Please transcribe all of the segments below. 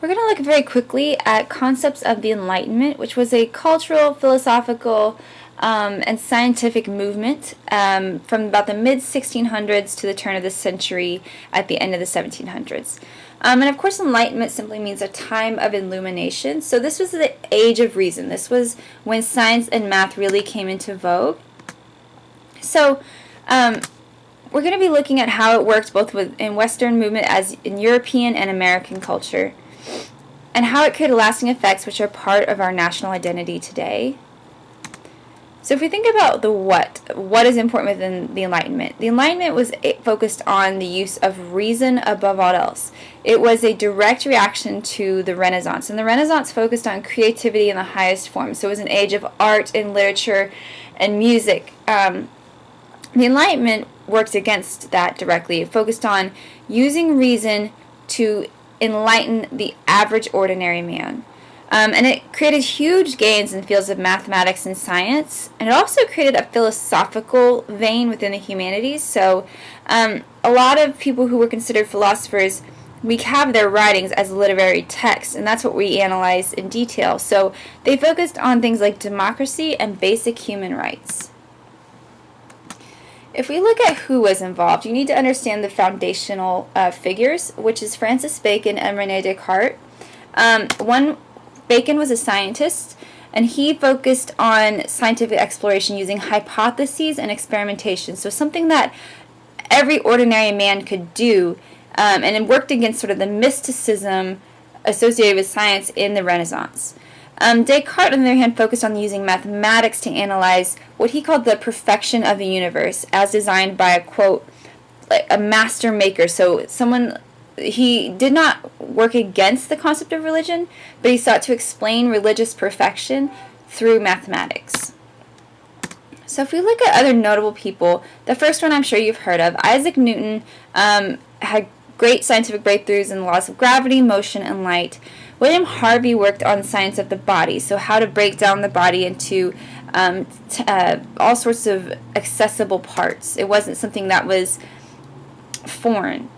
We're going to look very quickly at concepts of the Enlightenment, which was a cultural, philosophical, and scientific movement from about the mid-1600s to the turn of the century at the end of the 1700s. And of course, Enlightenment simply means a time of illumination. So this was the age of reason. This was when science and math really came into vogue. So we're going to be looking at how it worked both in Western movement as in European and American culture, and how it created lasting effects which are part of our national identity today. So if we think about the what is important within the Enlightenment? The Enlightenment was focused on the use of reason above all else. It was a direct reaction to the Renaissance, and the Renaissance focused on creativity in the highest form. So it was an age of art and literature and music. The Enlightenment worked against that directly. It focused on using reason to enlighten the average ordinary man. And it created huge gains in fields of mathematics and science, and it also created a philosophical vein within the humanities. So a lot of people who were considered philosophers, we have their writings as literary texts, and that's what we analyze in detail. So they focused on things like democracy and basic human rights. If we look at who was involved, you need to understand the foundational figures, which is Francis Bacon and René Descartes. Bacon was a scientist, and he focused on scientific exploration using hypotheses and experimentation. So something that every ordinary man could do, and it worked against sort of the mysticism associated with science in the Renaissance. Descartes, on the other hand, focused on using mathematics to analyze what he called the perfection of the universe, as designed by a, quote, like a master maker. So he did not work against the concept of religion, but he sought to explain religious perfection through mathematics. So if we look at other notable people, the first one I'm sure you've heard of, Isaac Newton, had great scientific breakthroughs in the laws of gravity, motion, and light. William Harvey worked on science of the body, so how to break down the body into all sorts of accessible parts. It wasn't something that was foreign.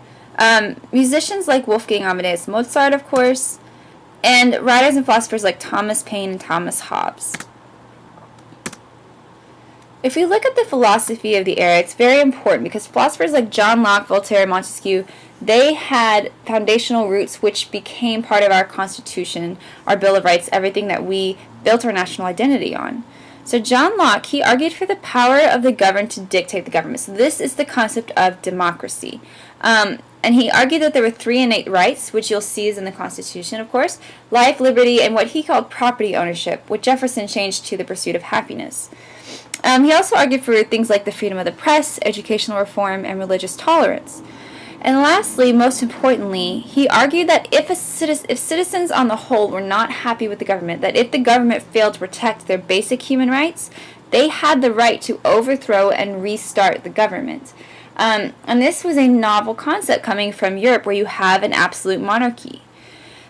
Musicians like Wolfgang Amadeus Mozart, of course, and writers and philosophers like Thomas Paine and Thomas Hobbes. If we look at the philosophy of the era, it's very important because philosophers like John Locke, Voltaire, Montesquieu, they had foundational roots which became part of our Constitution, our Bill of Rights, everything that we built our national identity on. So John Locke, he argued for the power of the governed to dictate the government. So this is the concept of democracy. And he argued that there were 3 innate rights, which you'll see is in the Constitution, of course: life, liberty, and what he called property ownership, which Jefferson changed to the pursuit of happiness. He also argued for things like the freedom of the press, educational reform, and religious tolerance. And lastly, most importantly, he argued that if citizens on the whole were not happy with the government, that if the government failed to protect their basic human rights, they had the right to overthrow and restart the government. And this was a novel concept coming from Europe, where you have an absolute monarchy.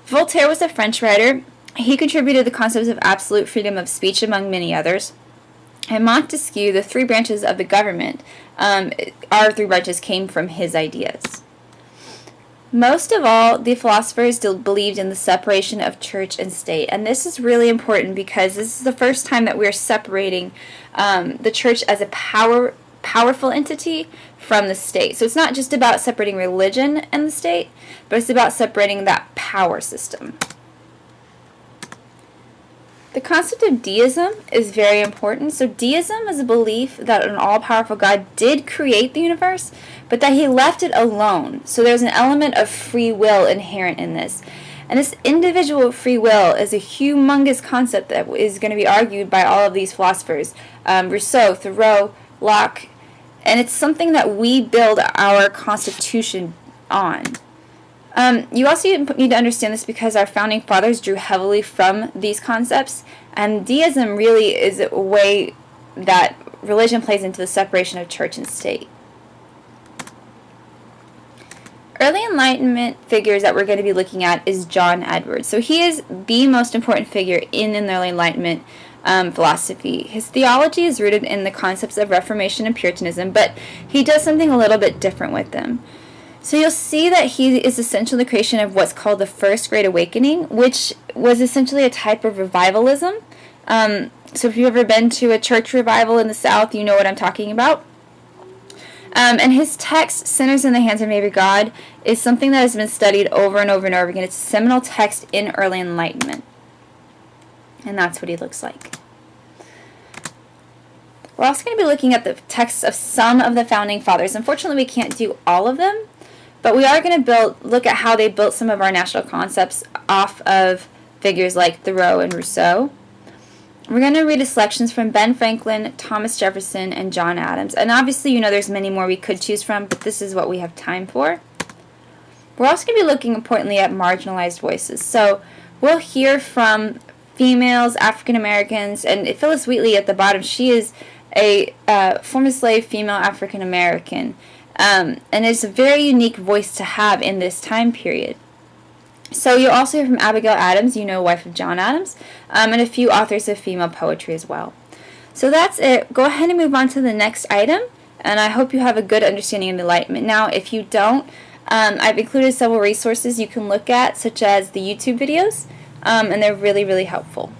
Voltaire was a French writer. He contributed the concepts of absolute freedom of speech, among many others. And Montesquieu, the 3 branches of the government, our 3 branches came from his ideas. Most of all, the philosophers still believed in the separation of church and state. And this is really important because this is the first time that we're separating the church as a powerful entity from the state. So it's not just about separating religion and the state, but it's about separating that power system. The concept of deism is very important. So deism is a belief that an all-powerful God did create the universe, but that he left it alone. So there's an element of free will inherent in this. And this individual free will is a humongous concept that is going to be argued by all of these philosophers, Rousseau, Thoreau, Locke, and it's something that we build our Constitution on. You also need to understand this because our founding fathers drew heavily from these concepts, and deism really is a way that religion plays into the separation of church and state. Early Enlightenment figures that we're going to be looking at is John Edwards. So he is the most important figure in the early Enlightenment philosophy. His theology is rooted in the concepts of Reformation and Puritanism, but he does something a little bit different with them. So you'll see that he is essential in the creation of what's called the First Great Awakening, which was essentially a type of revivalism. So if you've ever been to a church revival in the South, you know what I'm talking about. And his text, Sinners in the Hands of Maybe God, is something that has been studied over and over and over again. It's a seminal text in early Enlightenment. And that's what he looks like. We're also going to be looking at the texts of some of the founding fathers. Unfortunately, we can't do all of them, but we are going to look at how they built some of our national concepts off of figures like Thoreau and Rousseau. We're going to read selections from Ben Franklin, Thomas Jefferson, and John Adams. And obviously, you know, there's many more we could choose from, but this is what we have time for. We're also going to be looking importantly at marginalized voices. So we'll hear from females, African Americans, and Phyllis Wheatley at the bottom. She is a former slave female African American. And it's a very unique voice to have in this time period. So you'll also hear from Abigail Adams, you know, wife of John Adams, and a few authors of female poetry as well. So that's it. Go ahead and move on to the next item, and I hope you have a good understanding of Enlightenment. Now, if you don't, I've included several resources you can look at, such as the YouTube videos, and they're really, really helpful.